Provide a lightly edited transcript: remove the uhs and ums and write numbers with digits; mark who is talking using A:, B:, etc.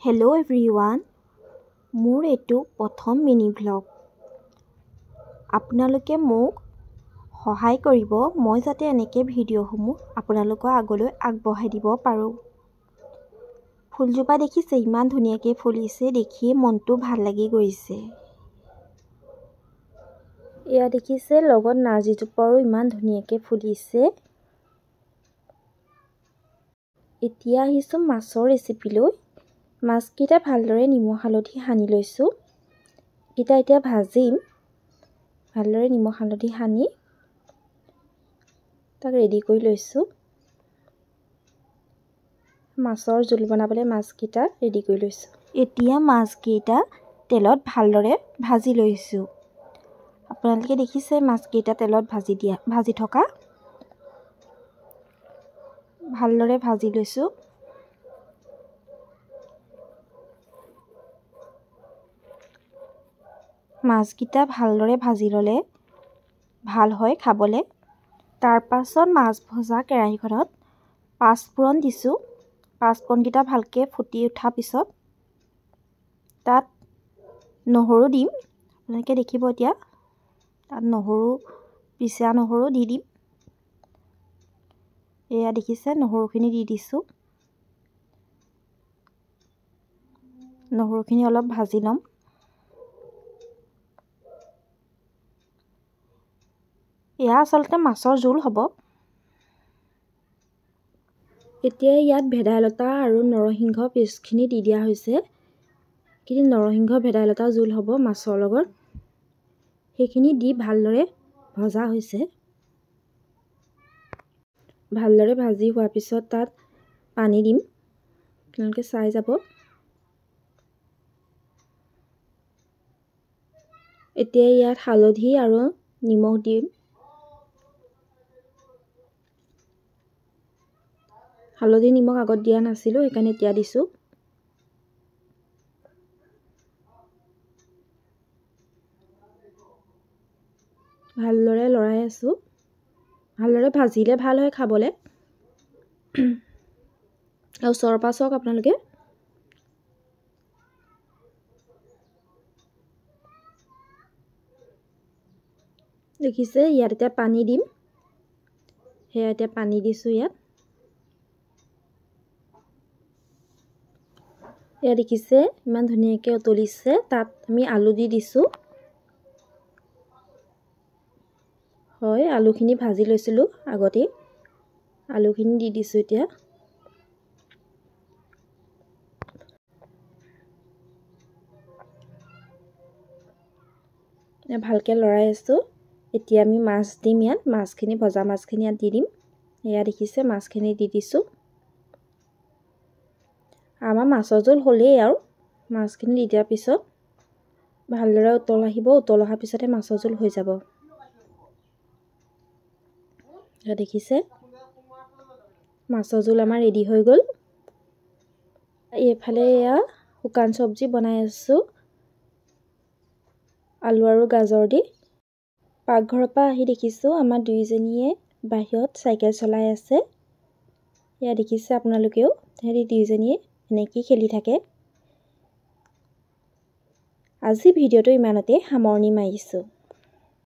A: Hello' everyone, মোৰ এইটো প্ৰথম মিনি ভ্লগ। আপোনালোকে মোক সহায় কৰিব, মই যাতে এনেকৈ ভিডিঅ'সমূহ আপোনালোকৰ আগলৈ আগবঢ়াই দিব পাৰোঁ। ফুলজোপা দেখিছে, ইমান ধুনীয়াকৈ ফুলিছে, দেখিয়ে মনটো ভাল লাগি গৈছে। এয়া দেখিছে, লগত নাৰ্জীজোপাও ইমান ধুনীয়াকৈ ফুলিছে। এতিয়া আহিছোঁ মাছৰ ৰেচিপিলৈ। মাছকেইটা ভালদৰে নিমখ হালধি সানি লৈছোঁ। এইকেইটা এতিয়া ভাজিম। ভালদৰে নিমখ হালধি সানি তাক ৰেডি কৰি লৈছোঁ। মাছৰ জোল বনাবলৈ মাছকেইটা ৰেডি কৰি লৈছোঁ। এতিয়া মাছকেইটা তেলত ভালদৰে ভাজি লৈছোঁ। আপোনালোকে দেখিছে মাছকেইটা তেলত ভাজি থকা। ভালদৰে ভাজি লৈছোঁ। মাছকেইটা ভালদৰে ভাজি ল'লে ভাল হয় খাবলৈ। তাৰ পাছত মাছ ভজা কেৰাহীখনত পাঁচফোৰণ দিছোঁ। পাঁচফোৰণকেইটা ভালকৈ ফুটি উঠাৰ পিছত তাত নহৰু দিম। আপোনালোকে দেখিব এতিয়া তাত নহৰু, পিছা নহৰু দি দিম। এয়া দেখিছে, নহৰুখিনি দি দিছোঁ। নহৰুখিনি অলপ ভাজি ল'ম। এয়া আচলতে মাছৰ জোল হ'ব। এতিয়া ইয়াত ভেদাইলতা আৰু নৰসিংহ পেষ্টখিনি দি দিয়া হৈছে। কিন্তু নৰসিংহ ভেদাইলতা জোল হ'ব মাছৰ লগত। সেইখিনি দি ভালদৰে ভজা হৈছে। ভালদৰে ভাজি হোৱাৰ পিছত তাত পানী দিম। আপোনালোকে চাই যাব। এতিয়া ইয়াত হালধি আৰু নিমখ দিম। হালধি নিমখ আগত দিয়া নাছিলোঁ, সেইকাৰণে এতিয়া দিছোঁ। ভালদৰে লৰাই আছোঁ। ভালদৰে ভাজিলে ভাল হয় খাবলৈ। আৰু ওচৰৰ পৰা চাওক আপোনালোকে। দেখিছে, ইয়াত এতিয়া পানী দিম। সেয়া এতিয়া পানী দিছোঁ ইয়াত। এয়া দেখিছে, ইমান ধুনীয়াকৈ উতলিছে। তাত আমি আলু দি দিছোঁ। হয়, আলুখিনি ভাজি লৈছিলোঁ আগতেই। আলুখিনি দি দিছোঁ এতিয়া। ভালকৈ লৰাই আছোঁ। এতিয়া আমি মাছ দিম ইয়াত। মাছখিনি, ভজা মাছখিনি ইয়াত দি দিম। এয়া দেখিছে, মাছখিনি দি দিছোঁ। আমাৰ মাছৰ জোল হ'লেই আৰু। মাছখিনি দি দিয়াৰ পিছত ভালদৰে উতল আহিব। উতল অহাৰ পিছতে মাছৰ জোল হৈ যাব। এয়া দেখিছে, মাছৰ জোল আমাৰ ৰেডি হৈ গ'ল। এইফালে এয়া শুকান চব্জি বনাই আছোঁ, আলু আৰু গাজৰ দি। পাকঘৰৰ পৰা আহি দেখিছোঁ আমাৰ দুইজনীয়ে বাহিৰত চাইকেল চলাই আছে। এয়া দেখিছে আপোনালোকেও, সিহঁতি দুইজনীয়ে এনেকেই খেলি থাকে। আজি ভিডিঅ'টো ইমানতে সামৰণি মাৰিছোঁ।